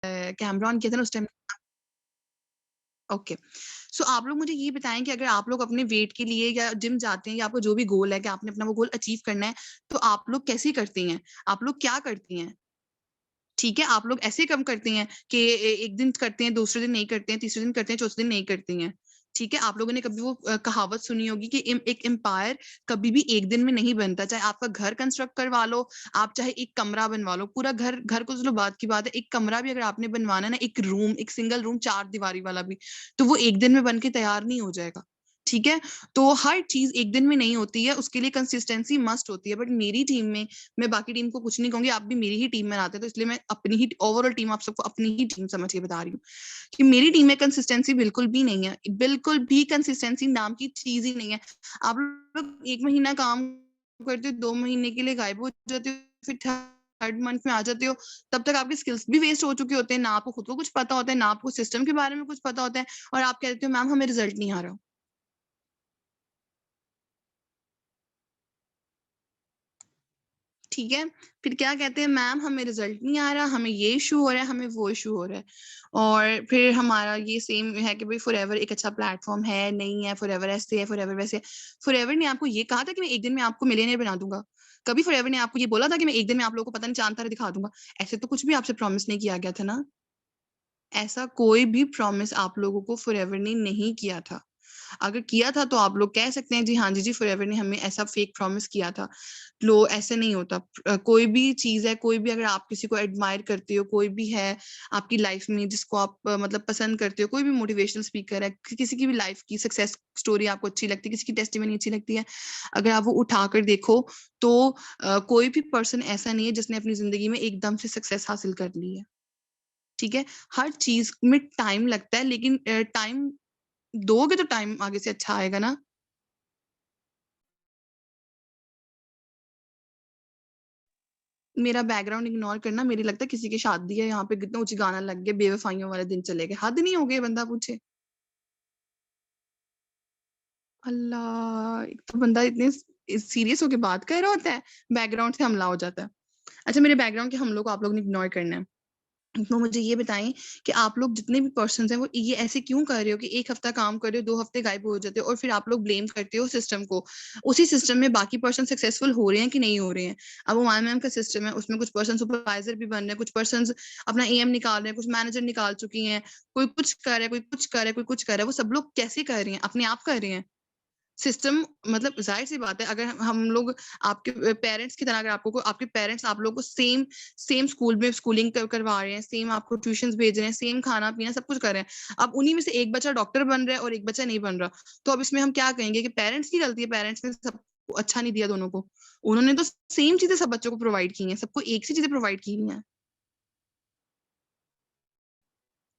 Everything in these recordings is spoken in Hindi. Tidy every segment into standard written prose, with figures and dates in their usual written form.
कैमरा ऑन किया था ना उस टाइम। ओके। सो आप लोग मुझे ये बताएं कि अगर आप लोग अपने वेट के लिए या जिम जाते हैं या आपका जो भी गोल है कि आपने अपना वो गोल अचीव करना है, तो आप लोग कैसे करती हैं? आप लोग क्या करती हैं? ठीक है, आप लोग ऐसे कम करती हैं कि एक दिन करते हैं, दूसरे दिन नहीं करते हैं, तीसरे दिन करते हैं, चौथे दिन नहीं करती हैं। ठीक है, आप लोगों ने कभी वो कहावत सुनी होगी कि एक एम्पायर कभी भी एक दिन में नहीं बनता। चाहे आपका घर कंस्ट्रक्ट करवा लो, आप चाहे एक कमरा बनवा लो, पूरा घर घर को चलो बात की बात है, एक कमरा भी अगर आपने बनवाना है ना, एक रूम, एक सिंगल रूम 4 दीवारी वाला भी, तो वो एक दिन में बन के तैयार नहीं हो जाएगा। ठीक है, तो हर चीज एक दिन में नहीं होती है, उसके लिए कंसिस्टेंसी मस्ट होती है। बट मेरी टीम में, मैं बाकी टीम को कुछ नहीं कहूंगी, आप भी मेरी ही टीम में आते हैं, तो इसलिए मैं अपनी ही ओवरऑल टीम, आप सबको अपनी ही टीम समझ के बता रही हूँ कि मेरी टीम में कंसिस्टेंसी बिल्कुल भी नहीं है, बिल्कुल भी कंसिस्टेंसी नाम की चीज ही नहीं है। आप लोग 1 महीना काम करते हो, 2 महीने के लिए गायब हो जाते हो, फिर थर्ड मंथ में आ जाते हो, तब तक आपके स्किल्स भी वेस्ट हो चुके होते हैं, ना आपको खुद को कुछ पता होता है, ना आपको सिस्टम के बारे में कुछ पता होता है, और आप कहते हो मैम हमें रिजल्ट नहीं आ रहा। ठीक है, फिर क्या कहते हैं, मैम हमें रिजल्ट नहीं आ रहा, हमें ये इशू हो रहा है, हमें वो इशू हो रहा है। और फिर हमारा ये सेम है कि भाई फॉरएवर एक अच्छा प्लेटफॉर्म है नहीं है, फॉरएवर ऐसे है, फॉरएवर वैसे है। फॉरएवर ने आपको ये कहा था कि मैं एक दिन में आपको मिलियनेयर बना दूंगा? कभी फॉरएवर ने आपको ये बोला था कि मैं एक दिन में आप लोगों को पता नहीं चांद तारे दिखा दूंगा? ऐसे तो कुछ भी आपसे प्रॉमिस नहीं किया गया था ना। ऐसा कोई भी प्रॉमिस आप लोगों को फॉरएवर ने नहीं किया था। अगर किया था तो आप लोग कह सकते हैं जी हाँ जी फॉरएवर ने हमें ऐसा फेक प्रॉमिस किया था। लो, ऐसे नहीं होता। कोई भी चीज है, कोई भी, अगर आप किसी को एडमायर करते हो, कोई भी है आपकी लाइफ में जिसको आप मतलब पसंद करते हो, कोई भी मोटिवेशनल स्पीकर है, किसी की भी लाइफ की सक्सेस स्टोरी आपको अच्छी लगती है, किसी की टेस्टिमनी अच्छी लगती है, अगर आप वो उठाकर देखो तो कोई भी पर्सन ऐसा नहीं है जिसने अपनी जिंदगी में एकदम से सक्सेस हासिल कर ली है। ठीक है, हर चीज में टाइम लगता है, लेकिन टाइम दोगे तो टाइम आगे से अच्छा आएगा ना। मेरा बैकग्राउंड इग्नोर करना, मेरी लगता है किसी की शादी है यहाँ पे, कितना ऊंची गाना लग गया, बेवफाइयों वाले दिन चले गए, हद नहीं हो गई, बंदा पूछे। अल्लाह, एक तो बंदा इतने सीरियस होके बात कर रहा होता है, बैकग्राउंड से हमला हो जाता है। अच्छा, मेरे बैकग्राउंड के हमलों को आप लोगों ने इग्नोर करना है। तो मुझे ये बताएं कि आप लोग जितने भी पर्सन हैं वो ये ऐसे क्यों कर रहे हो कि एक हफ्ता काम कर रहे हो, 2 हफ्ते गायब हो जाते हो, और फिर आप लोग ब्लेम करते हो सिस्टम को। उसी सिस्टम में बाकी पर्सन सक्सेसफुल हो रहे हैं कि नहीं हो रहे हैं? अब वो मैम का सिस्टम है, उसमें कुछ पर्सन सुपरवाइजर भी बन रहे हैं, कुछ पर्सन अपना एएम निकाल रहे हैं, कुछ मैनेजर निकाल चुकी हैं, कोई कुछ कर रहा है, कोई कुछ कर रहा है, कोई कुछ कर रहा है। वो सब लोग कैसे कर रहे हैं? अपने आप कर रहे हैं। सिस्टम, मतलब जाहिर सी बात है, अगर हम लोग आपके पेरेंट्स की तरह, अगर आपको आपके पेरेंट्स आप लोगों को सेम सेम स्कूल में स्कूलिंग करवा रहे हैं, सेम आपको ट्यूशंस भेज रहे हैं, सेम खाना पीना सब कुछ कर रहे हैं, अब उन्हीं में से एक बच्चा डॉक्टर बन रहा है और एक बच्चा नहीं बन रहा, तो अब इसमें हम क्या कहेंगे कि पेरेंट्स की गलती है? पेरेंट्स ने सबको अच्छा नहीं दिया दोनों को। उन्होंने तो सेम चीजें सब बच्चों को प्रोवाइड की हैं, सबको एक सी चीजें प्रोवाइड की हैं।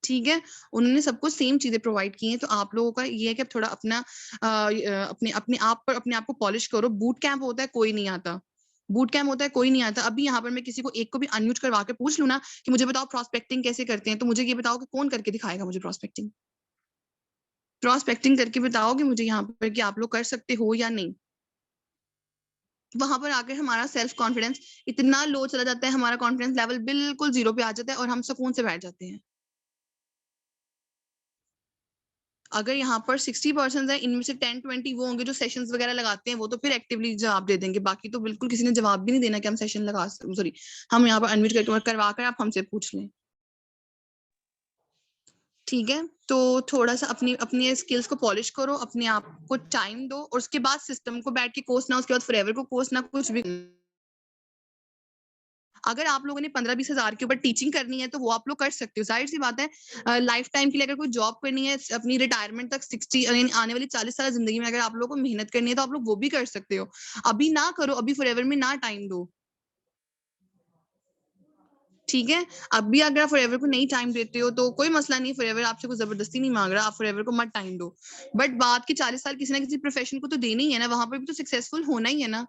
ठीक है, उन्होंने सबको सेम चीजें प्रोवाइड की हैं, तो आप लोगों का ये है कि अब थोड़ा अपना अपने अपने आप पर अपने आप को पॉलिश करो। बूट कैंप होता है, कोई नहीं आता। बूट कैंप होता है, कोई नहीं आता। अभी यहाँ पर मैं किसी को एक को भी अनम्यूट करवा के पूछ लूं ना कि मुझे बताओ प्रोस्पेक्टिंग कैसे करते हैं, तो मुझे ये बताओ कि कौन करके दिखाएगा मुझे प्रोस्पेक्टिंग? प्रोस्पेक्टिंग करके बताओगे मुझे यहाँ पर कि आप लोग कर सकते हो या नहीं? वहां पर आकर हमारा सेल्फ कॉन्फिडेंस इतना लो चला जाता है, हमारा कॉन्फिडेंस लेवल बिल्कुल जीरो पे आ जाता है और हम सुकून से बैठ जाते हैं। अगर यहाँ पर 60% है, इनमें से 10-20 वो होंगे जो सेशंस वगैरह लगाते हैं, वो तो फिर एक्टिवली जवाब दे देंगे, बाकी तो बिल्कुल किसी ने जवाब भी नहीं देना कि हम सेशन लगा, सॉरी, हम यहाँ पर अनम्यूट करके करवा कर आप हमसे पूछ लें। ठीक है, तो थोड़ा सा अपनी अपनी स्किल्स को पॉलिश करो, अपने आप को टाइम दो, और उसके बाद सिस्टम को बैठ के कोर्स ना, उसके बाद फॉरएवर को कोर्स ना, कुछ भी। अगर आप लोगों ने 15-20 हजार के ऊपर टीचिंग करनी है तो वो आप लोग कर सकते हो, जाहिर सी बात है। लाइफ टाइम के लिए अगर कोई जॉब करनी है अपनी रिटायरमेंट तक, 60 यानी आने वाली 40 साल जिंदगी में अगर आप लोगों को मेहनत करनी है तो आप लोग वो भी कर सकते हो। अभी ना करो, अभी फॉरएवर में ना टाइम दो। ठीक है, अभी अगर आप फॉरएवर को नहीं टाइम देते हो तो कोई मसला नहीं, फॉरएवर आपसे कोई जबरदस्ती नहीं मांग रहा, आप फॉरएवर को मत टाइम दो। बट बाद के 40 साल किसी ना किसी प्रोफेशन को तो देना ही है ना, वहां पर भी तो सक्सेसफुल होना ही है ना।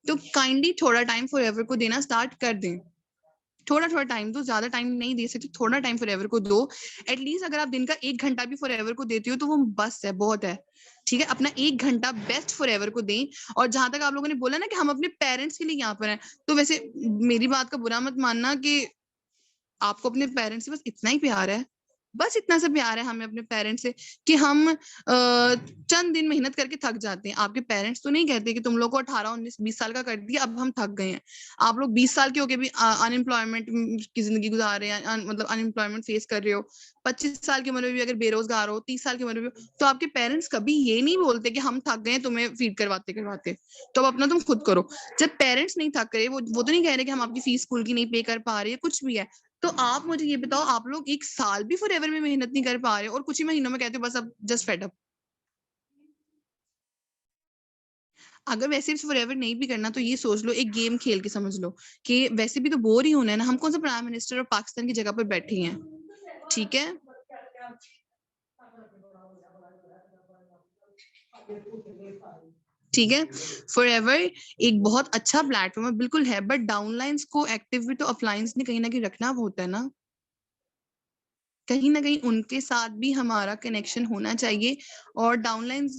तो काइंडली थोड़ा टाइम फॉरएवर को देना स्टार्ट कर दें। थोड़ा थोड़ा टाइम दो, ज्यादा टाइम नहीं दे सकते, थोड़ा टाइम फॉरएवर को दो। एटलीस्ट अगर आप दिन का 1 घंटा भी फॉरएवर को देते हो तो वो बस है, बहुत है। ठीक है, अपना 1 घंटा बेस्ट फॉरएवर को दें। और जहां तक आप लोगों ने बोला ना कि हम अपने पेरेंट्स के लिए यहाँ पर हैं, तो वैसे मेरी बात का बुरा मत मानना कि आपको अपने पेरेंट्स से बस इतना ही प्यार है, बस इतना सा प्यार है हमें अपने पेरेंट्स से कि हम चंद दिन मेहनत करके थक जाते हैं। आपके पेरेंट्स तो नहीं कहते कि तुम लोग को 18 19 20 साल का कर दिया, अब हम थक गए हैं। आप लोग 20 साल के होके भी अनएम्प्लॉयमेंट की जिंदगी गुजार रहे हैं, मतलब अनएम्प्लॉयमेंट फेस कर रहे हो। 25 साल की उम्र में भी अगर बेरोजगार हो, 30 साल की उम्र में भी, तो आपके पेरेंट्स कभी ये नहीं बोलते कि हम थक गए तुम्हें फीड करवाते करवाते, तो अब अपना तुम खुद करो। जब पेरेंट्स नहीं थक रहे, वो तो नहीं कह रहे कि हम आपकी फीस स्कूल की नहीं पे कर पा रहे, कुछ भी है, तो आप मुझे ये बताओ, आप लोग एक साल भी फॉरएवर में मेहनत नहीं कर पा रहे और कुछ ही महीनों में कहते हो बस अब जस्ट फेड अप। अगर वैसे भी फॉरएवर नहीं भी करना तो ये सोच लो, एक गेम खेल के समझ लो कि वैसे भी तो बोर ही होना है ना। हम कौन सा प्राइम मिनिस्टर और पाकिस्तान की जगह पर बैठे हैं, ठीक है। ठीक है, फॉरएवर एक बहुत अच्छा प्लेटफॉर्म है, बिल्कुल है, बट डाउनलाइंस को एक्टिव भी तो अपलाइंस ने कहीं ना कहीं रखना होता है ना। कहीं ना कहीं उनके साथ भी हमारा कनेक्शन होना चाहिए। और डाउनलाइंस,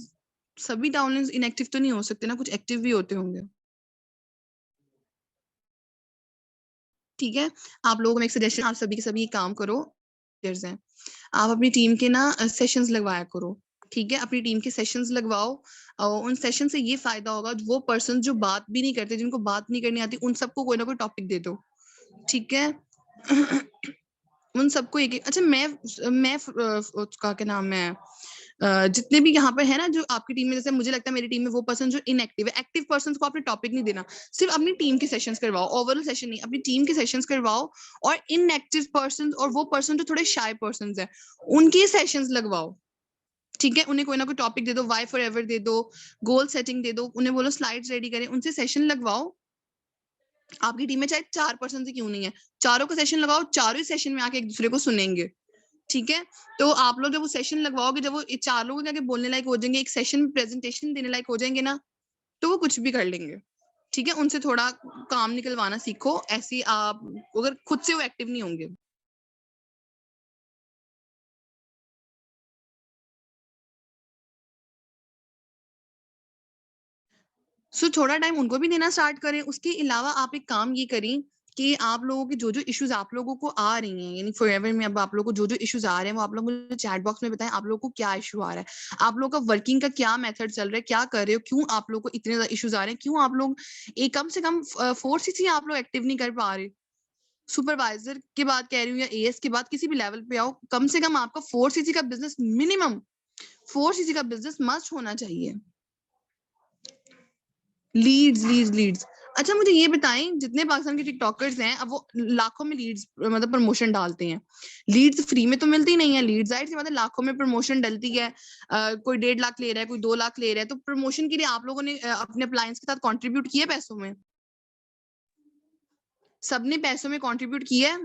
सभी डाउनलाइंस इनएक्टिव तो नहीं हो सकते ना, कुछ एक्टिव भी होते होंगे। ठीक है, आप लोगों को एक सजेशन, आप सभी के सभी काम करो, हैं, आप अपनी टीम के ना सेशंस लगवाया करो। ठीक है, अपनी टीम के सेशंस लगवाओ, और उन सेशन से ये फायदा होगा, वो पर्सन जो बात भी नहीं करते, जिनको बात नहीं करनी आती, उन सबको कोई ना कोई टॉपिक दे दो। ठीक है। उन सबको एक, अच्छा मैं उसका क्या नाम है, जितने भी यहाँ पर है ना जो आपकी टीम में, जैसे मुझे लगता है मेरी टीम में वो पर्सन जो इनएक्टिव है, एक्टिव पर्सन को आपने टॉपिक नहीं देना, सिर्फ अपनी टीम के सेशंस करवाओ, ओवरऑल सेशन नहीं, अपनी टीम के सेशंस करवाओ। और इनएक्टिव पर्सन और वो पर्सन जो थोड़े शाय पर्सन है, उनके सेशंस लगवाओ। ठीक है, उन्हें कोई ना कोई टॉपिक दे दो, वाई फॉर एवर दे दो, गोल सेटिंग दे दो, उन्हें बोलो स्लाइड्स रेडी करें, उनसे सेशन लगवाओ। आपकी टीम में चाहे 4 पर्सन से क्यों नहीं है, चारों का सेशन लगाओ, चारों ही सेशन में आके एक दूसरे को सुनेंगे। ठीक है, तो आप लोग जब वो सेशन लगवाओगे, जब वो 4 लोगों के आगे बोलने लायक हो जाएंगे, एक सेशन में प्रेजेंटेशन देने लायक हो जाएंगे ना, तो वो कुछ भी कर लेंगे। ठीक है, उनसे थोड़ा काम निकलवाना सीखो, ऐसी आप अगर खुद से वो एक्टिव नहीं होंगे। सो थोड़ा टाइम उनको भी देना स्टार्ट करें। उसके अलावा आप एक काम ये करें कि आप लोगों के जो जो इश्यूज आप लोगों को आ रही हैं, यानी फॉरएवर में अब आप लोगों को जो जो इश्यूज आ रहे हैं, वो आप लोग मुझे चैट बॉक्स में बताएं, आप लोगों को क्या इशू आ रहा है, आप लोग का वर्किंग का क्या मेथड चल रहा है, क्या कर रहे हो, क्यों आप लोग को इतने ज्यादा इश्यूज आ रहे हैं, क्यों आप लोग एक कम से कम 4 सीसी आप लोग एक्टिव नहीं कर पा रहे। सुपरवाइजर की बात कह रही हूँ या एएस की बात, किसी भी लेवल पे आओ, कम से कम आपका 4 सीसी का बिजनेस, मिनिमम 4 सीसी का बिजनेस मस्ट होना चाहिए। Leads leads leads. अच्छा मुझे ये बताएं, जितने पाकिस्तान के टिकटॉकर्स हैं, अब वो लाखों में लीड्स मतलब प्रमोशन डालते हैं, लीड्स फ्री में तो मिलती नहीं है, लीड्स जाहिर सी बात है लाखों में प्रमोशन डलती है। कोई 1.5 लाख ले रहा है, कोई 2 लाख ले रहा है, तो प्रमोशन के लिए आप लोगों ने अपने अप्लायंस के साथ कंट्रीब्यूट किया पैसों में, सबने पैसों में कंट्रीब्यूट किया है।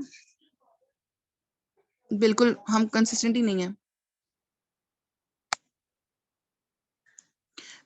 बिल्कुल हम कंसिस्टेंट ही नहीं है।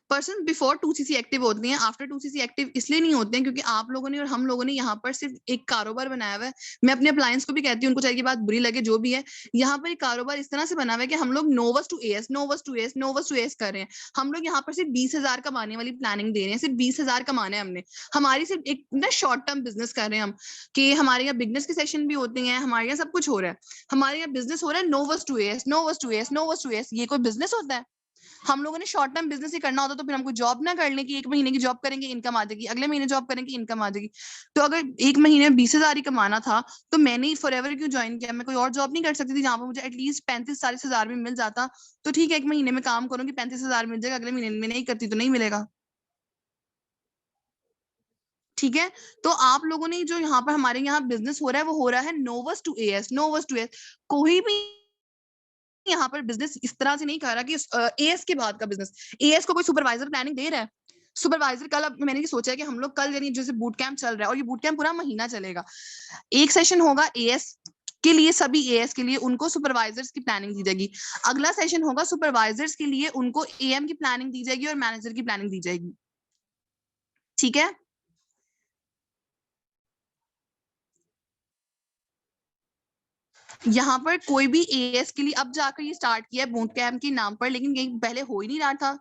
पर्सन बिफोर 2 सीसी एक्टिव होते हैं, आफ्टर 2 सीसी एक्टिव इसलिए नहीं होते हैं क्योंकि आप लोगों ने और हम लोगों ने यहाँ पर सिर्फ एक कारोबार बनाया हुआ है। मैं अपने अप्लायंस को भी कहती हूँ, उनको चाहे की बात बुरी लगे जो भी है, यहाँ पर एक कारोबार इस तरह से बना हुआ है कि हम लोग नोवस टू एएस, नोवस टू एएस, नोवस टू एएस कर रहे हैं। हम लोग यहाँ पर सिर्फ 20,000 कमाने वाली प्लानिंग दे रहे हैं, सिर्फ 20,000 कमाने हैं हमने। हमारी सिर्फ एक ना शॉर्ट टर्म बिजनेस कर रहे हैं हम, कि हमारे यहाँ बिजनेस के सेशन भी होते हैं, हमारे यहाँ सब कुछ हो रहा है, हमारे यहाँ बिजनेस हो रहा है नोवस टू एएस, नोवस टू एएस, नोवस टू एएस। ये कोई बिजनेस होता है? हम लोगों ने शॉर्ट टर्म बिजनेस ही करना होता तो फिर हमको जॉब ना कर लें कि 1 महीने की जॉब करेंगे इनकम आ जाएगी, अगले महीने जॉब करेंगे इनकम आ जाएगी। तो अगर 1 महीने में 20,000 ही कमाना था, तो मैंने फॉरएवर क्यों ज्वाइन किया? मैं कोई और जॉब नहीं कर सकती थी जहां पर मुझे एटलीस्ट 35-40 हजार भी मिल जाता? तो ठीक है, 1 महीने में काम करूंगी, 35,000 मिल जाएगा, अगले महीने में नहीं करती तो नहीं मिलेगा। ठीक है, तो आप लोगों ने जो यहाँ पर हमारे यहाँ बिजनेस हो रहा है, वो हो रहा है नोवस टू एएस, नोवस टू एएस। कोई भी यहाँ पर बिजनेस इस तरह से नहीं कर रहा कि एएस के बाद का बिजनेस, एएस को कोई सुपरवाइजर प्लानिंग दे रहा है? सुपरवाइजर कल, अब मैंने ये सोचा है कि हम लोग कल, यानी जैसे बूट कैंप चल रहा है और ये बूट कैंप पूरा महीना चलेगा, एक सेशन होगा एएस के लिए, सभी एएस के लिए उनको सुपरवाइजर्स की प्लानिंग दी जाएगी। अगला सेशन होगा सुपरवाइजर्स के लिए, उनको एएम की प्लानिंग दी जाएगी और मैनेजर की प्लानिंग दी जाएगी। ठीक है, यहाँ पर कोई भी एएस के लिए अब जाकर ये स्टार्ट किया है बूट कैंप के नाम पर, लेकिन ये पहले हो ही नहीं रहा था।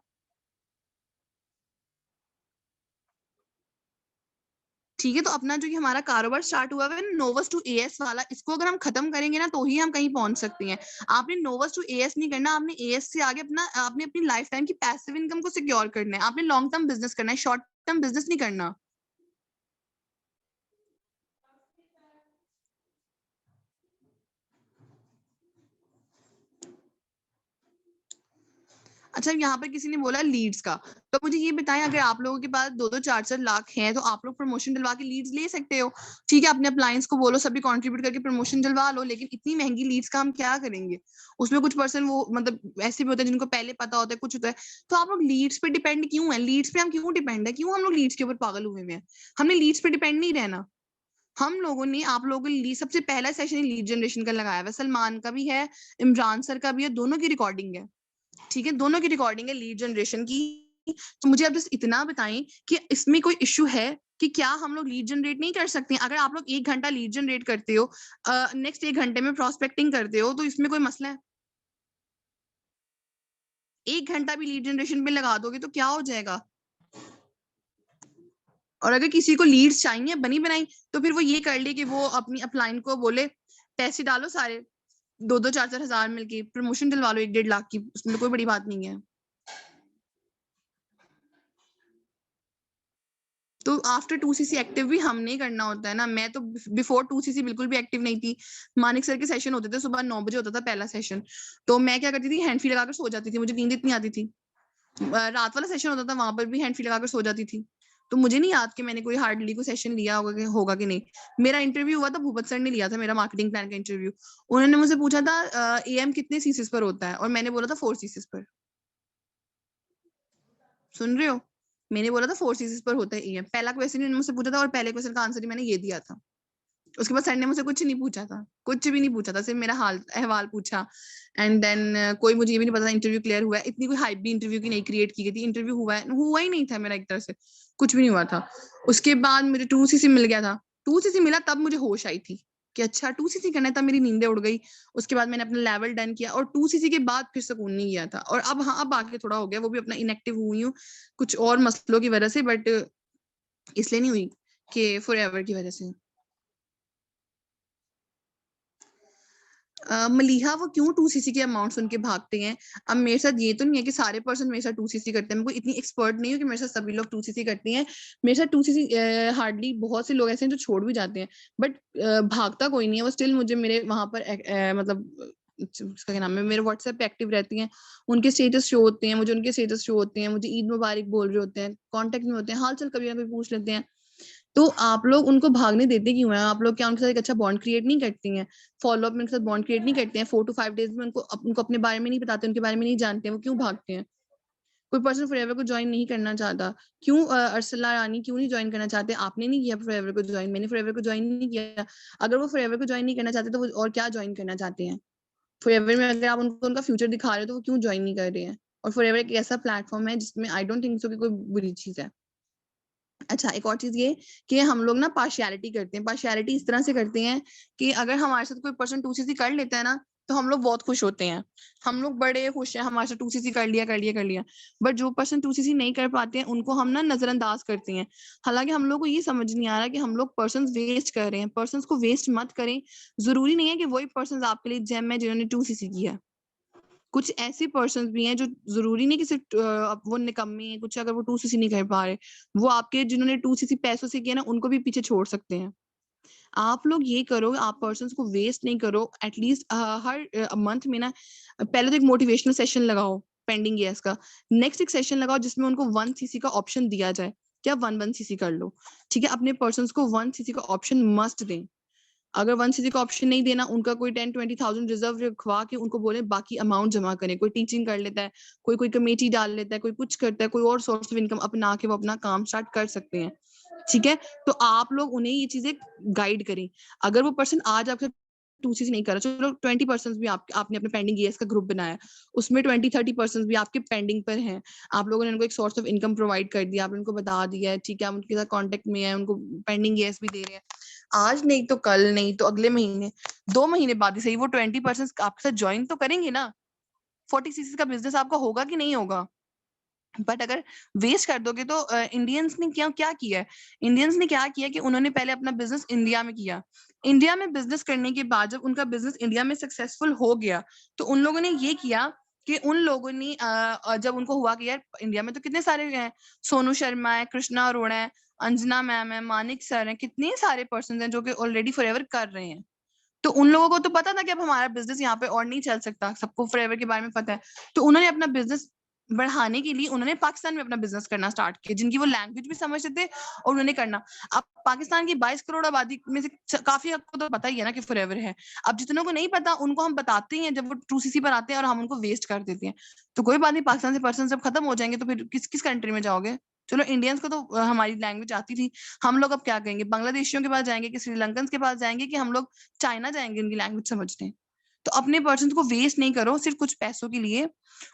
ठीक है, तो अपना जो ये हमारा कारोबार स्टार्ट हुआ है नोवस टू एएस वाला, इसको अगर हम खत्म करेंगे ना तो ही हम कहीं पहुंच सकते हैं। आपने नोवस टू एएस नहीं करना, आपने एएस से आगे आपने अपनी लाइफ टाइम की पैसिव इनकम को सिक्योर करना है। आपने लॉन्ग टर्म बिजनेस करना है, शॉर्ट टर्म बिजनेस नहीं करना। अच्छा, यहाँ पर किसी ने बोला लीड्स का, तो मुझे ये बताएं, अगर आप लोगों के पास 2-2 4-4 लाख हैं तो आप लोग प्रमोशन दिलवा के लीड्स ले सकते हो। ठीक है, अपने अप्लायंस को बोलो सभी कंट्रीब्यूट करके प्रमोशन दिलवा लो, लेकिन इतनी महंगी लीड्स का हम क्या करेंगे? उसमें कुछ पर्सन वो मतलब ऐसे भी होते हैं जिनको पहले पता होता है, कुछ होता है। तो आप लोग लीड्स पे डिपेंड क्यों है? लीड्स पे हम क्यों डिपेंड है? क्यों हम लोग लीड्स के ऊपर पागल हुए हैं? हमने लीड्स पे डिपेंड नहीं रहना। हम लोगों ने आप लोगों के लिए सबसे पहला सेशन लीड जनरेशन का लगाया हुआ, सलमान का भी है, इमरान सर का भी है, दोनों की रिकॉर्डिंग है। ठीक है, दोनों की रिकॉर्डिंग है लीड जनरेशन की। तो मुझे आप बस इतना बताएं कि इसमें कोई इश्यू है कि क्या हम लोग लीड जनरेट नहीं कर सकते? अगर आप लोग 1 घंटा लीड जनरेट करते हो, नेक्स्ट 1 घंटे में प्रोस्पेक्टिंग करते हो, तो इसमें कोई मसला है? 1 घंटा भी लीड जनरेशन पे लगा दोगे तो क्या हो जाएगा? और अगर किसी को लीड्स चाहिए बनी बनाई, तो फिर वो ये कर ले कि वो अपनी अपलाइन को बोले पैसे डालो सारे 2-2 4-4 हजार मिलके प्रमोशन दिलवा लो 1-1.5 लाख की, उसमें कोई बड़ी बात नहीं है। तो आफ्टर 2cc एक्टिव भी हमने करना होता है ना। मैं तो बिफोर 2cc बिल्कुल भी एक्टिव नहीं थी। मानिक सर के सेशन होते थे, सुबह 9 बजे होता था पहला सेशन, तो मैं क्या करती थी, हैंड फ्री लगाकर सो जाती थी, मुझे नींद इतनी आती थी। रात वाला सेशन होता था, वहां पर भी हैंड फ्री लगाकर सो जाती थी। तो मुझे नहीं याद कि मैंने कोई हार्डली कोई सेशन लिया होगा कि नहीं। मेरा इंटरव्यू हुआ था, भूपत सर ने लिया था मेरा मार्केटिंग प्लान का इंटरव्यू। उन्होंने मुझसे पूछा था एएम कितने सीसीस पर होता है, और मैंने बोला था 4 सीसीस पर। सुन रहे हो? मैंने बोला था 4 सीसीस पर होता है एएम। पहला क्वेश्चन इन्होंने मुझसे पूछा था, और पहले क्वेश्चन का आंसर ही मैंने ये दिया था। उसके बाद सर ने मुझसे कुछ नहीं पूछा था, कुछ भी नहीं पूछा था, सिर्फ मेरा हाल अहवाल पूछा। एंड देन कोई मुझे ये भी नहीं पता था इंटरव्यू क्लियर हुआ है। इतनी कोई हाइप भी इंटरव्यू की नहीं क्रिएट की गई थी। इंटरव्यू हुआ ही नहीं था मेरा, एक तरह से कुछ भी नहीं हुआ था। उसके बाद मुझे 2cc मिल गया था। 2cc मिला तब मुझे होश आई थी कि अच्छा 2cc करना है, तब मेरी नींदें उड़ गई। उसके बाद मैंने अपना लेवल डन किया, और 2cc के बाद फिर सुकून नहीं गया था। और अब हाँ, अब आके थोड़ा हो गया, वो भी अपना इनएक्टिव हुई हूँ कुछ और मसलों की वजह से, बट इसलिए नहीं हुई कि फॉर एवर की वजह से। मलीहा वो क्यों 2cc के अमाउंट सुन के भागते हैं? अब मेरे साथ ये तो नहीं है कि सारे पर्सन मेरे साथ 2cc करते हैं। मैं कोई इतनी एक्सपर्ट नहीं हूँ कि मेरे साथ सभी लोग 2cc करती हैं। मेरे साथ 2cc हार्डली बहुत से लोग ऐसे हैं जो छोड़ भी जाते हैं, बट भागता कोई नहीं है। वो स्टिल मुझे मेरे वहां पर मतलब उसका क्या नाम है, मेरे व्हाट्सएप पे एक्टिव रहती हैं। उनके स्टेटस शो होते हैं मुझे, उनके स्टेटस शो होते हैं मुझे, ईद मुबारक बोल रहे होते हैं, कॉन्टेक्ट में होते हैं, हाल चाल कभी ना कभी पूछ लेते हैं। तो आप लोग उनको भागने देते क्यों हैं? आप लोग क्या उनके साथ एक अच्छा बॉन्ड क्रिएट नहीं करती हैं? फॉलो अप में उनके साथ बॉन्ड क्रिएट नहीं करते हैं? 4 to 5 days में उनको अपने बारे में नहीं बताते, उनके बारे में नहीं जानते हैं, वो क्यों भागते हैं? कोई पर्सन फॉरएवर को ज्वाइन नहीं करना चाहता। क्यों अर्सला रानी क्यों नहीं ज्वाइन करना चाहते? आपने नहीं किया फॉरएवर को ज्वाइन, मैंने फॉरएवर को ज्वाइन नहीं किया। अगर वो फॉरएवर को ज्वाइन नहीं करना चाहते तो वो और क्या ज्वाइन करना चाहते हैं? फॉरएवर में अगर आप उनको उनका फ्यूचर दिखा रहे हो तो वो क्यों ज्वाइन नहीं कर रहे हैं? और फॉरएवर एक ऐसा प्लेटफॉर्म है जिसमें आई डोंट थिंक सो कि कोई बुरी चीज है। अच्छा, एक और चीज ये कि हम लोग ना पार्शियलिटी करते हैं। पार्शियलिटी इस तरह से करते हैं कि अगर हमारे साथ कोई पर्सन 2cc कर लेता है ना, तो हम लोग बहुत खुश होते हैं। हम लोग बड़े खुश हैं, हमारे साथ 2cc कर लिया कर लिया कर लिया। बट जो पर्सन 2cc नहीं कर पाते हैं उनको हम ना नजरअंदाज करते हैं। हालांकि हम लोग को ये समझ नहीं आ रहा कि हम लोग पर्सन वेस्ट कर रहे हैं। पर्सन को वेस्ट मत करें। जरूरी नहीं है कि वही पर्सन आपके लिए जेम है जिन्होंने 2cc किया है। कुछ ऐसे पर्सन भी हैं जो जरूरी नहीं कि सिर्फ वो निकम्मे हैं कुछ, अगर वो 2cc नहीं कर पा रहे, वो आपके जिन्होंने 2cc पैसों से किया ना उनको भी पीछे छोड़ सकते हैं। आप लोग ये करो, आप पर्सन को वेस्ट नहीं करो। एटलीस्ट हर मंथ में ना पहले तो एक मोटिवेशनल सेशन लगाओ पेंडिंग गैस का। नेक्स्ट एक सेशन लगाओ जिसमें उनको 1cc का ऑप्शन दिया जाए, क्या 1 1cc कर लो। ठीक है, अपने पर्सन को 1cc का ऑप्शन मस्ट दें। अगर 1cc का ऑप्शन नहीं देना, उनका कोई 10-20,000 रिजर्व रखवा के उनको बोले बाकी अमाउंट जमा करें। कोई टीचिंग कर लेता है, कोई कोई कमेटी डाल लेता है, कोई कुछ करता है, कोई और सोर्स ऑफ इनकम अपना के वो अपना काम स्टार्ट कर सकते हैं। ठीक है, तो आप लोग उन्हें ये चीजें गाइड करें। अगर वो पर्सन आज आपसे 2cc नहीं कर रहा, चलो 20% भी आपने अपने पेंडिंग ईएस का ग्रुप बनाया, उसमें 20-30% भी आपके पेंडिंग पर हैं। आप लोगों ने उनको एक सोर्स ऑफ इनकम प्रोवाइड कर दिया, आपने उनको बता दिया है, ठीक है, आप उनके साथ कॉन्टेक्ट में है, उनको पेंडिंग ईएस भी दे रहे हैं। आज नहीं तो कल, नहीं तो अगले महीने, 2 महीने बाद ही सही, वो 20% आपके साथ ज्वाइन तो करेंगे ना। 40cc का बिजनेस आपका होगा कि नहीं होगा? बट अगर वेस्ट कर दोगे तो इंडियंस ने क्या क्या किया है, इंडियंस ने क्या किया कि उन्होंने पहले अपना बिजनेस इंडिया में किया। इंडिया में बिजनेस करने के बाद जब उनका बिजनेस इंडिया में सक्सेसफुल हो गया, तो उन लोगों ने ये किया कि उन लोगों ने जब उनको हुआ कि यार इंडिया में तो कितने सारे हैं, सोनू शर्मा है, कृष्णा अरोड़ा है, अंजना मैम है, मानिक सर है, कितने सारे पर्सन हैं जो कि ऑलरेडी फॉरएवर कर रहे हैं। तो उन लोगों को तो पता था कि अब हमारा बिजनेस यहाँ पे और नहीं चल सकता, सबको फॉरएवर के बारे में पता है। तो उन्होंने अपना बिजनेस बढ़ाने के लिए उन्होंने पाकिस्तान में अपना बिजनेस करना स्टार्ट किया, जिनकी वो लैंग्वेज भी समझते थे और उन्होंने करना। अब पाकिस्तान की 22 करोड़ आबादी में से काफी आपको तो पता ही है ना कि फॉरएवर है। अब जितनों को नहीं पता उनको हम बताते हैं जब वो ट्रू सीसी पर आते हैं, और हम उनको वेस्ट कर देते हैं। तो कोई बात नहीं, पाकिस्तान से पर्सन जब खत्म हो जाएंगे तो फिर किस किस कंट्री में जाओगे? चलो इंडियंस को तो हमारी लैंग्वेज आती थी, हम लोग अब क्या करेंगे? बांग्लादेशियों के पास जाएंगे कि श्रीलंकन के पास जाएंगे कि हम लोग चाइना जाएंगे उनकी लैंग्वेज समझने? तो अपने पर्सन को वेस्ट नहीं करो सिर्फ कुछ पैसों के लिए।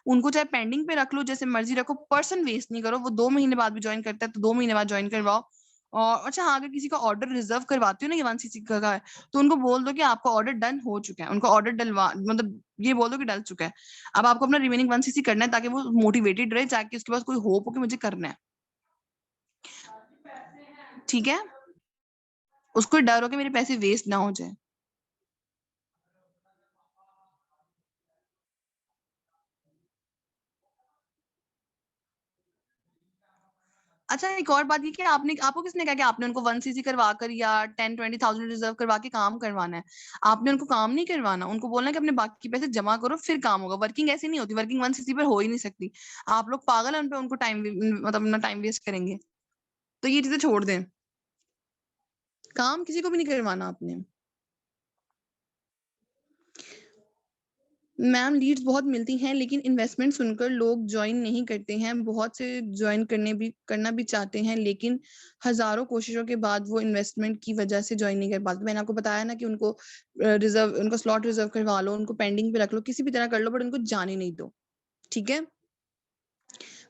उनको चाहे पेंडिंग पे रख लो, जैसे मर्जी रखो, पर्सन वेस्ट नहीं करो। वो 2 महीने बाद भी ज्वाइन करता है तो 2 महीने बाद ज्वाइन करवाओ। और अच्छा हाँ, अगर किसी का ऑर्डर रिजर्व करवाती हो ना, ये 1cc का है, तो उनको बोल दो कि आपका ऑर्डर डन हो चुका है। उनको ऑर्डर डलवा मतलब ये बोल दो कि डल चुका है। अब आपको अपना रिमेनिंग 1cc करना है ताकि वो मोटिवेटेड रहे, ताकि उसके पास कोई होप हो कि मुझे करना है। ठीक है, उसको डर हो कि मेरे पैसे वेस्ट ना हो जाए। अच्छा, एक और बात ये कि आपने आपको किसने कहा कि आपने उनको 1cc करवा कर या 10-20 thousand रिजर्व करवा के काम करवाना है? आपने उनको काम नहीं करवाना, उनको बोलना है कि अपने बाकी पैसे जमा करो फिर काम होगा। वर्किंग ऐसी नहीं होती, वर्किंग 1cc पर हो ही नहीं सकती। आप लोग पागल हैं, उन पे उनको टाइम मतलब अपना टाइम वेस्ट करेंगे। तो ये चीजें छोड़ दें, काम किसी को भी नहीं करवाना आपने। मैम लीड्स बहुत मिलती हैं लेकिन इन्वेस्टमेंट सुनकर लोग ज्वाइन नहीं करते हैं। बहुत से ज्वाइन करना भी चाहते हैं, लेकिन हजारों कोशिशों के बाद वो इन्वेस्टमेंट की वजह से ज्वाइन नहीं कर पाते। मैंने आपको बताया ना कि उनको रिजर्व, उनको स्लॉट रिजर्व करवा लो, उनको पेंडिंग पे रख लो, किसी भी तरह कर लो, बट उनको जाने नहीं दो। ठीक है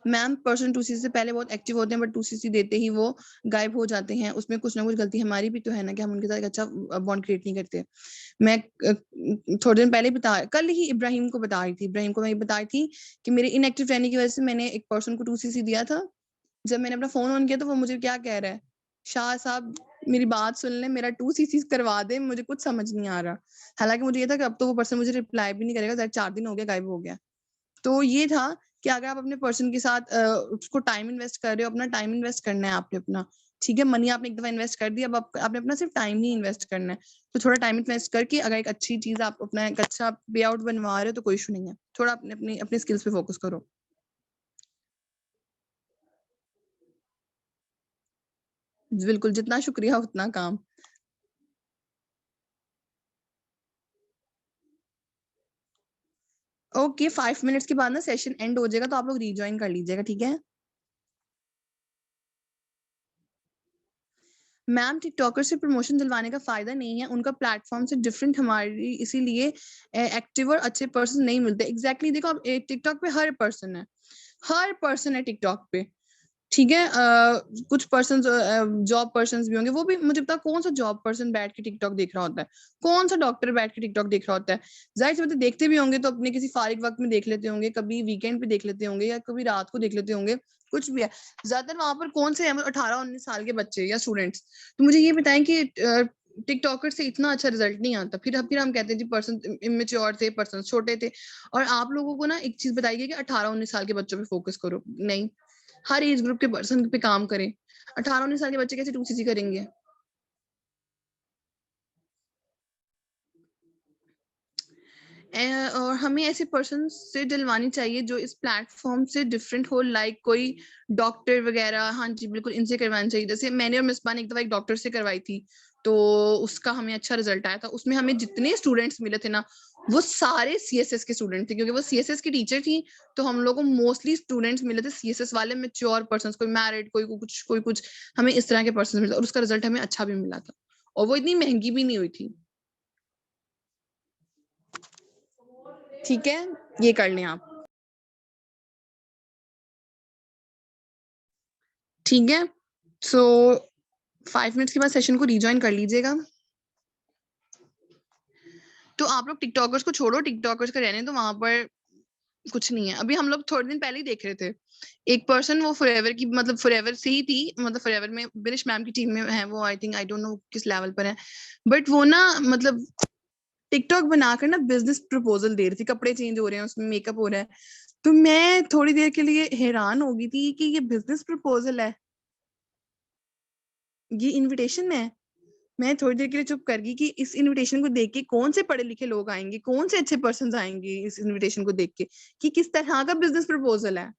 मैम, पर्सन 2cc से पहले बहुत एक्टिव होते हैं, बट 2cc देते ही वो गायब हो जाते हैं। उसमें कुछ ना कुछ गलती हमारी भी तो है ना कि हम उनके साथ एक अच्छा बॉन्ड क्रिएट नहीं करते। मैं थोड़े दिन पहले कल ही इब्राहिम को बता रही थी, इब्राहिम को मैं बता रही थी कि मेरे इनएक्टिव रहने की वजह से मैंने एक पर्सन को 2cc दिया था। जब मैंने अपना फोन ऑन किया तो वो मुझे क्या कह रहा है, शाह साहब मेरी बात सुन ले, मेरा 2cc करवा दे, मुझे कुछ समझ नहीं आ रहा। हालांकि मुझे ये था कि अब तो वो पर्सन मुझे रिप्लाई भी नहीं करेगा, 4 दिन हो गया गायब हो गया। तो ये था कि अगर आप अपने पर्सन के साथ उसको टाइम इन्वेस्ट कर रहे हो, अपना टाइम इन्वेस्ट करना है आपने अपना। ठीक है, मनी आपने एक दफा इन्वेस्ट कर दिया, अब आपने अपना सिर्फ टाइम ही इन्वेस्ट करना है। तो थोड़ा टाइम इन्वेस्ट करके अगर एक अच्छी चीज आप अपना एक अच्छा पे आउट बनवा रहे हो तो कोई इशू नहीं है। थोड़ा अपने अपनी अपनी स्किल्स पे फोकस करो। बिल्कुल, जितना शुक्रिया उतना काम। ओके, 5 मिनट्स के बाद ना सेशन एंड हो जाएगा, तो आप लोग रीज्वाइन कर लीजिएगा। ठीक है मैम, टिकटॉकर से प्रमोशन दिलवाने का फायदा नहीं है, उनका प्लेटफॉर्म से डिफरेंट हमारी, इसीलिए एक्टिव और अच्छे पर्सन नहीं मिलते। एग्जैक्टली देखो, अब टिकटॉक पे हर पर्सन है, हर पर्सन है टिकटॉक पे। ठीक है कुछ पर्सन जॉब पर्सन भी होंगे, वो भी मुझे पता कौन सा जॉब पर्सन बैठ के टिकटॉक देख रहा होता है, कौन सा डॉक्टर बैठ के टिकटॉक देख रहा होता है। जाहिर सी बात है, देखते भी होंगे तो अपने किसी फारिग वक्त में देख लेते होंगे, कभी वीकेंड पे देख लेते होंगे या कभी रात को देख लेते होंगे, कुछ भी है। ज्यादातर वहां पर कौन से 18-19 साल के बच्चे या स्टूडेंट्स। तो मुझे ये बताएं कि टिकटॉकर से इतना अच्छा रिजल्ट नहीं आता, फिर हम कहते हैं जी पर्सन इमेच्योर थे, पर्सन छोटे थे। और आप लोगों को ना एक चीज बताइए कि 18-19 साल के बच्चों पे फोकस करो, नहीं, हर एज ग्रुप के पर्सन पे काम करें। 18-19 साल के बच्चे कैसे 2cc करेंगे? और हमें ऐसे पर्सन से दिलवानी चाहिए जो इस प्लेटफॉर्म से डिफरेंट हो, लाइक कोई डॉक्टर वगैरह। हाँ जी बिल्कुल, इनसे करवानी चाहिए। जैसे मैंने और मिसबा ने एक दफा एक डॉक्टर से करवाई थी, तो उसका हमें अच्छा रिजल्ट आया था। उसमें हमें जितने स्टूडेंट्स मिले थे ना, वो सारे सीएसएस के स्टूडेंट थे, क्योंकि वो सीएसएस की टीचर थी। तो हम लोग को मोस्टली स्टूडेंट्स मिले थे सीएसएस वाले, मेच्योर पर्सन, कोई मैरिड, कोई कुछ, हमें इस तरह के पर्सन मिले, और उसका रिजल्ट हमें अच्छा भी मिला था, और वो इतनी महंगी भी नहीं हुई थी। ठीक है, ये कर लें आप। ठीक है, सो 5 मिनट्स के बाद सेशन को रिज्वाइन कर लीजिएगा। तो आप लोग टिकटॉकर्स को छोड़ो, टिकटॉकर्स का रहने तो वहां पर कुछ नहीं है। अभी हम लोग थोड़े दिन पहले ही देख रहे थे, एक पर्सन वो फॉरएवर की मतलब फॉरएवर से ही थी, मतलब फॉरएवर में बिनिश मैम की टीम में है वो, I think I don't know किस लेवल पर है, बट वो ना मतलब टिकटॉक बनाकर ना बिजनेस प्रपोजल दे रही थी, कपड़े चेंज हो रहे हैं उसमें, मेकअप हो रहा है। तो मैं थोड़ी देर के लिए हैरान हो गई थी कि ये बिजनेस प्रपोजल है, ये इनविटेशन है। मैं थोड़ी देर के लिए चुप कर गई कि इस इनविटेशन को देख के कौन से पढ़े लिखे लोग आएंगे, कौन से अच्छे पर्सन आएंगे इस इनविटेशन को देख के, कि किस तरह का बिजनेस प्रपोजल है।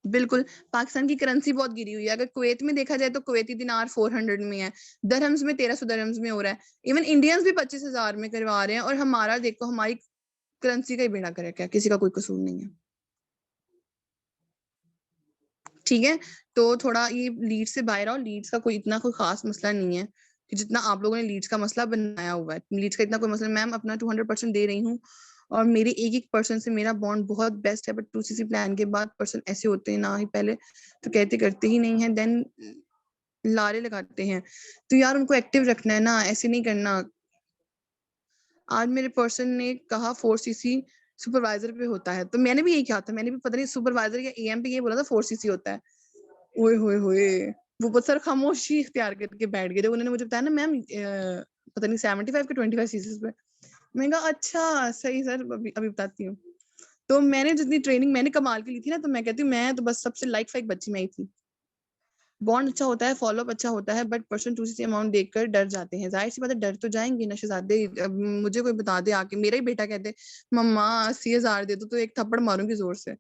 बिल्कुल। पाकिस्तान की करेंसी बहुत गिरी हुई है, अगर कुवैत में देखा जाए तो कुवैती दिनार 400 में है, दरहम्स में 1300 दरहम्स में हो रहा है, इवन इंडियंस भी 25,000 में करवा रहे हैं, और हमारा देखो हमारी करेंसी का ही बेड़ा करे, क्या किसी का कोई कसूर नहीं है। ठीक है, तो थोड़ा ये लीड से बाहर आओ, लीड्स का कोई इतना कोई खास मसला नहीं है कि जितना आप लोगों ने लीड्स का मसला बनाया हुआ है, लीड्स का इतना कोई मसला, मैम अपना 200% दे रही हूँ, और मेरे एक एक पर्सन से मेरा बॉन्ड बहुत बेस्ट है, बट 2cc प्लान के बाद पर्सन ऐसे होते हैं ना, ही पहले तो कहते करते ही नहीं है, देन लारे लगाते हैं, तो यार उनको एक्टिव रखना है ना, ऐसे नहीं करना। आज मेरे पर्सन ने कहा 4cc सुपरवाइजर पे होता है, तो मैंने भी यही कहा था, मैंने भी पता नहीं सुपरवाइजर या एएम पे ये बोला था 4cc होता है। ओए होए होए, वो बहुत सारा खामोशी इख्तियार करके बैठ गए थे, उन्होंने मुझे बताया ना मैम पता नहीं 75 के 25 सीसीस पे। मैंने कहा अच्छा सही सर, अभी अभी बताती हूँ। तो मैंने जितनी ट्रेनिंग मैंने कमाल की ली थी ना, तो मैं कहती हूँ मैं तो बस सबसे लाइक फाइक बच्ची में ही थी। बॉन्ड अच्छा होता है, फॉलोअप अच्छा होता है, but person to C amount देखकर डर जाते हैं, जाहिर सी बात है डर तो जाएंगे ना शहजादे। अब मुझे कोई बता दे आके, मेरा ही बेटा कहते मम्मा 80,000 दे दो, तो एक थप्पड़ मारूंगी जोर से।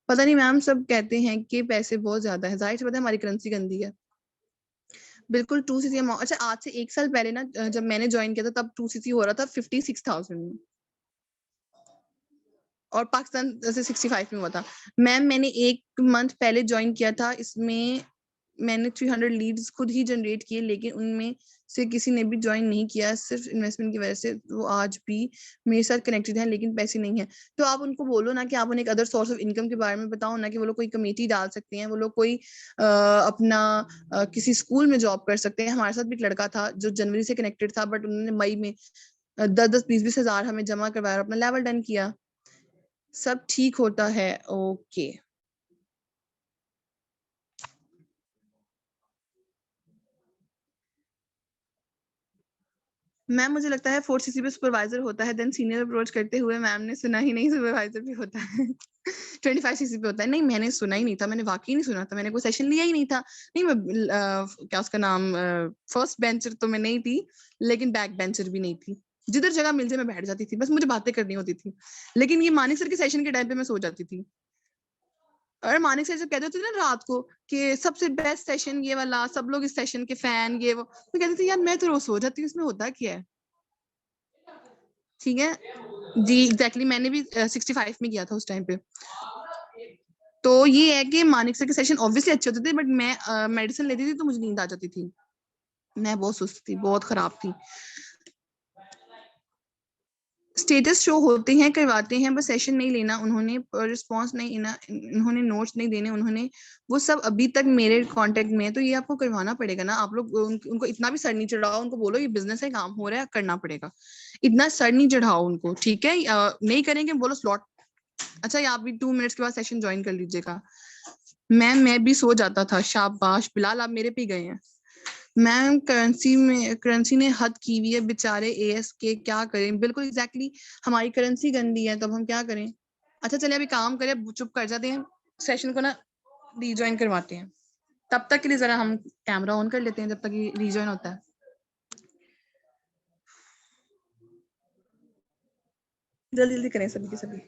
पता नहीं मैम, सब कहते हैं कि पैसे बहुत ज्यादा है, जाहिर सी बात है हमारी करेंसी गंदी है। बिल्कुल 2cc अमाउंट, अच्छा आज से 1 साल पहले ना जब मैंने ज्वाइन किया था तब 2cc हो रहा था 56,000 में, और पाकिस्तान जैसे 65 में हुआ था। मैम मैंने 1 मंथ पहले ज्वाइन किया था, इसमें मैंने 300 लीड्स खुद ही जनरेट किए, लेकिन उनमें से किसी ने भी ज्वाइन नहीं किया, सिर्फ इन्वेस्टमेंट की वजह से वो आज भी मेरे साथ कनेक्टेड है, लेकिन पैसे नहीं है। तो आप उनको बोलो ना कि आप उन्हें एक अदर सोर्स ऑफ इनकम के बारे में बताओ ना, कि वो लोग कोई कमेटी डाल सकते हैं, वो लोग कोई अपना किसी स्कूल में जॉब कर सकते हैं। हमारे साथ भी एक लड़का था जो जनवरी से कनेक्टेड था, बट उन्होंने मई में 10-10 20-20 हजार हमें जमा करवाया और अपना लेवल डन किया। सब ठीक होता है। ओके। मैम मुझे लगता है 4cc पे सुपरवाइजर होता है, देन सीनियर अप्रोच करते हुए मैम ने सुना ही नहीं सुपरवाइजर भी होता है। 25cc पे होता है, नहीं मैंने सुना ही नहीं था, मैंने वाकई नहीं सुना था, मैंने कोई सेशन लिया ही नहीं था। नहीं मैं क्या उसका नाम, फर्स्ट बेंचर तो मैं नहीं थी, लेकिन बैक बेंचर भी नहीं थी, जिधर जगह मिल जाए मैं बैठ जाती थी, बस मुझे बातें करनी होती थी। लेकिन ये मानिक सर के सेशन के टाइम पे मैं सो जाती थी, और मानिक सर जब कहते होते थे ना रात को कि सबसे बेस्ट सेशन ये वाला, सब लोग इस सेशन के फैन, ये वो, मैं कहती थी यार मैं तो रोज सो जाती हूँ, इसमें होता क्या है। ठीक है जी, एग्जैक्टली मैंने भी 65 में किया था उस टाइम पे। तो ये है कि मानिक सर के सेशन ऑब्वियसली अच्छे होते थे, बट मैं मेडिसिन लेती थी तो मुझे नींद आ जाती थी, मैं बहुत सुस्त थी, बहुत खराब थी। स्टेटस शो होते हैं, करवाते हैं, बस सेशन नहीं लेना उन्होंने, रिस्पॉन्स नहीं लेना उन्होंने, नोट्स नहीं देने उन्होंने, वो सब अभी तक मेरे कांटेक्ट में है, तो ये आपको करवाना पड़ेगा ना। आप लोग उनको इतना भी सर नहीं चढ़ाओ, उनको बोलो ये बिजनेस है, काम हो रहा है, करना पड़ेगा। इतना सर नहीं चढ़ाओ उनको, ठीक है। नहीं करेंगे बोलो स्लॉट, अच्छा ये आप भी 2 मिनट्स के बाद सेशन ज्वाइन कर लीजिएगा। मैं भी सो जाता था, शाबाश बिलाल आप मेरे पे गए हैं। मैम करेंसी ने हद की हुई है, बेचारे एएस के क्या करें, बिल्कुल एग्जैक्टली हमारी करेंसी गंदी है, तो अब हम क्या करें। अच्छा चलिए अभी काम करें, चुप कर जाते हैं, सेशन को ना रीज्वाइन करवाते हैं, तब तक के लिए जरा हम कैमरा ऑन कर लेते हैं जब तक ये रीज्वाइन होता है। जल्दी जल्दी करें सभी के सभी।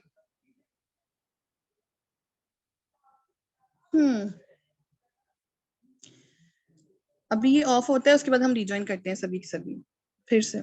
हम्म, अभी ये ऑफ होता है, उसके बाद हम रीज्वाइन करते हैं सभी के सभी फिर से।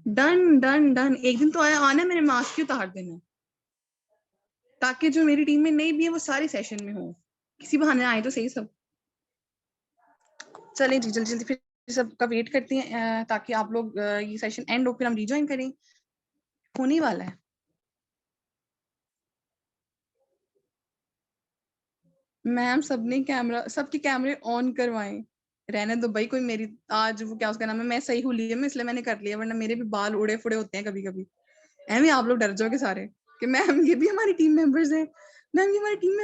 डन डन डन, एक दिन तो आया आना, मैंने मास्क ही उतार देना, ताकि जो मेरी टीम में नहीं भी है वो सारी सेशन में हो, किसी बहाने आए तो सही सब। चलें जी जल्दी जल्दी फिर सबका वेट करते हैं ताकि आप लोग ये सेशन एंड हो फिर हम रिजॉइन करें। होने वाला है। मैम सबने सबके कैमरे ऑन करवाएं। रहने दो भाई, कोई मेरी आज वो क्या उसका नाम है, मैं सही हुई है, मैं इसलिए मैंने कर लिया, वरना मेरे भी बाल उड़े फुड़े होते हैं कभी कभी। एम आप लोग डर जाओगे सारे कि मैम ये भी हमारी टीम मेंबर्स हैं। मैम ये हमारी टीम में